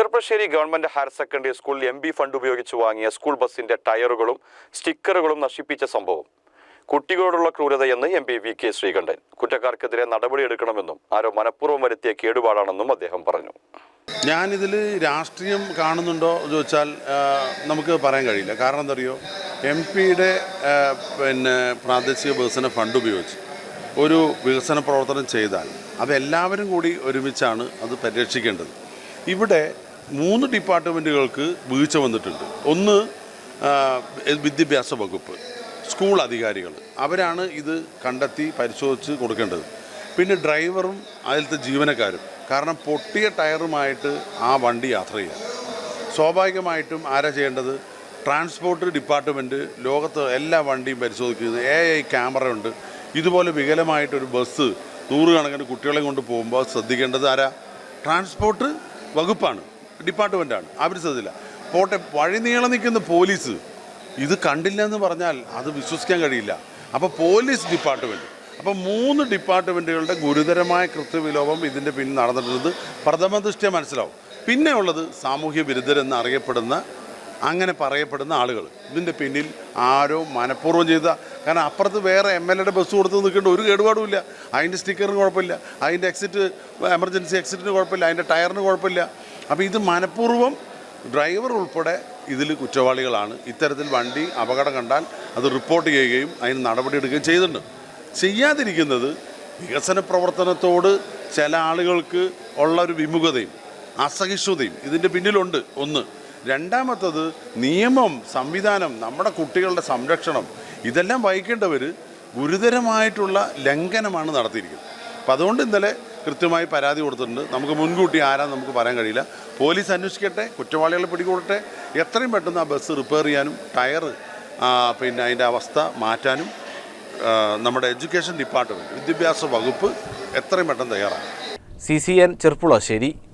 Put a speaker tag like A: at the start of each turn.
A: Cherpulassery government higher secondary സ്കൂളിൽ MP fund ഉപയോഗിച്ച് വാങ്ങിയ സ്കൂൾ ബസിന്റെ ടയറുകളും സ്റ്റിക്കറുകളും നശിപ്പിച്ച സംഭവം കുട്ടികളോടുള്ള ക്രൂരതയെന്ന് എംപി വി.കെ. ശ്രീകണ്ഠൻ. കുറ്റക്കാർക്കെതിരെ നടപടിയെടുക്കണമെന്നും ആരോ മനഃപൂർവ്വം വരുത്തിയ കേടുപാടാണെന്നും അദ്ദേഹം പറഞ്ഞു.
B: ഞാനിതിൽ രാഷ്ട്രീയം കാണുന്നുണ്ടോ എന്ന് ചോദിച്ചാൽ നമുക്ക് പറയാൻ കഴിയില്ല. കാരണം എന്താ അറിയോ, എംപിയുടെ പ്രാദേശിക വികസന ഫണ്ട് ഉപയോഗിച്ച് ഒരു വികസന പ്രവർത്തനം ചെയ്താൽ അതെല്ലാവരും കൂടി ഒരുമിച്ചാണ് അത് പരിരക്ഷിക്കേണ്ടത്. ഇവിടെ 3 ഡിപ്പാർട്ട്മെൻറ്റുകൾക്ക് വീഴ്ച വന്നിട്ടുണ്ട്. ഒന്ന് വിദ്യാഭ്യാസ വകുപ്പ്, സ്കൂൾ അധികാരികൾ, അവരാണ് ഇത് കണ്ടെത്തി പരിശോധിച്ച് കൊടുക്കേണ്ടത്. പിന്നെ ഡ്രൈവറും അതിലത്തെ ജീവനക്കാരും. കാരണം പൊട്ടിയ ടയറുമായിട്ട് ആ വണ്ടി യാത്ര ചെയ്യുക സ്വാഭാവികമായിട്ടും ആരാ ചെയ്യേണ്ടത്? ട്രാൻസ്പോർട്ട് ഡിപ്പാർട്ട്മെൻറ്റ് ലോകത്ത് എല്ലാ വണ്ടിയും പരിശോധിക്കുന്നത്. AI ക്യാമറ ഉണ്ട്. ഇതുപോലെ വികലമായിട്ടൊരു ബസ് 100 കണക്കിന് കുട്ടികളെ കൊണ്ട് പോകുമ്പോൾ ശ്രദ്ധിക്കേണ്ടത് ആരാ? ട്രാൻസ്പോർട്ട് വകുപ്പാണ്, ഡിപ്പാർട്ട്മെൻറ്റാണ്. അവർ ശ്രദ്ധില്ല. പോട്ടെ, വഴി നീളം നിൽക്കുന്ന പോലീസ് ഇത് കണ്ടില്ല എന്ന് പറഞ്ഞാൽ അത് വിശ്വസിക്കാൻ കഴിയില്ല. അപ്പോൾ പോലീസ് ഡിപ്പാർട്ട്മെൻറ്റ്, അപ്പോൾ 3 ഡിപ്പാർട്ട്മെൻറ്റുകളുടെ ഗുരുതരമായ കൃത്യവിലോപം ഇതിൻ്റെ പിന്നിൽ നടന്നിട്ടുള്ളത് പ്രഥമ ദൃഷ്ട്യാ മനസ്സിലാവും. പിന്നെ ഉള്ളത് സാമൂഹ്യ വിരുദ്ധരെന്ന് അറിയപ്പെടുന്ന, അങ്ങനെ പറയപ്പെടുന്ന ആളുകൾ. ഇതിൻ്റെ പിന്നിൽ ആരോ മനഃപൂർവ്വം ചെയ്ത, കാരണം അപ്പുറത്ത് വേറെ MLAയുടെ ബസ് കൊടുത്ത് നിൽക്കേണ്ട ഒരു കേടുപാടുമില്ല. അതിൻ്റെ സ്റ്റിക്കറിന് കുഴപ്പമില്ല, അതിൻ്റെ എമർജൻസി എക്സിറ്റിന് കുഴപ്പമില്ല, അതിൻ്റെ ടയറിന് കുഴപ്പമില്ല. അപ്പോൾ ഇത് മനഃപൂർവ്വം ഡ്രൈവർ ഉൾപ്പെടെ ഇതിൽ കുറ്റവാളികളാണ്. ഇത്തരത്തിൽ വണ്ടി അപകടം കണ്ടാൽ അത് റിപ്പോർട്ട് ചെയ്യുകയും അതിന് നടപടിയെടുക്കുകയും ചെയ്തിട്ടുണ്ട്. ചെയ്യാതിരിക്കുന്നത് വികസന പ്രവർത്തനത്തോട് ചില ആളുകൾക്ക് ഉള്ള ഒരു വിമുഖതയും അസഹിഷ്ണുതയും ഇതിൻ്റെ പിന്നിലുണ്ട്. ഒന്ന്. രണ്ടാമത്തത് നിയമം, സംവിധാനം, നമ്മുടെ കുട്ടികളുടെ സംരക്ഷണം, ഇതെല്ലാം വഹിക്കേണ്ടവർ ഗുരുതരമായിട്ടുള്ള ലംഘനമാണ് നടത്തിയിരിക്കുന്നത്. അപ്പോൾ അതുകൊണ്ട് ഇന്നലെ കൃത്യമായി പരാതി കൊടുത്തിട്ടുണ്ട്. നമുക്ക് മുൻകൂട്ടി ആരാന്ന് നമുക്ക് പറയാൻ കഴിയില്ല. പോലീസ് അന്വേഷിക്കട്ടെ, കുറ്റവാളികളെ പിടികൂടട്ടെ. എത്രയും പെട്ടെന്ന് ആ ബസ് റിപ്പയർ ചെയ്യാനും ടയർ അതിൻ്റെ അവസ്ഥ മാറ്റാനും നമ്മുടെ എഡ്യൂക്കേഷൻ ഡിപ്പാർട്ട്മെൻറ്റ്, വിദ്യാഭ്യാസ വകുപ്പ് എത്രയും പെട്ടെന്ന് തയ്യാറാണ്.
C: CCN ചെർപ്പുളശ്ശേരി.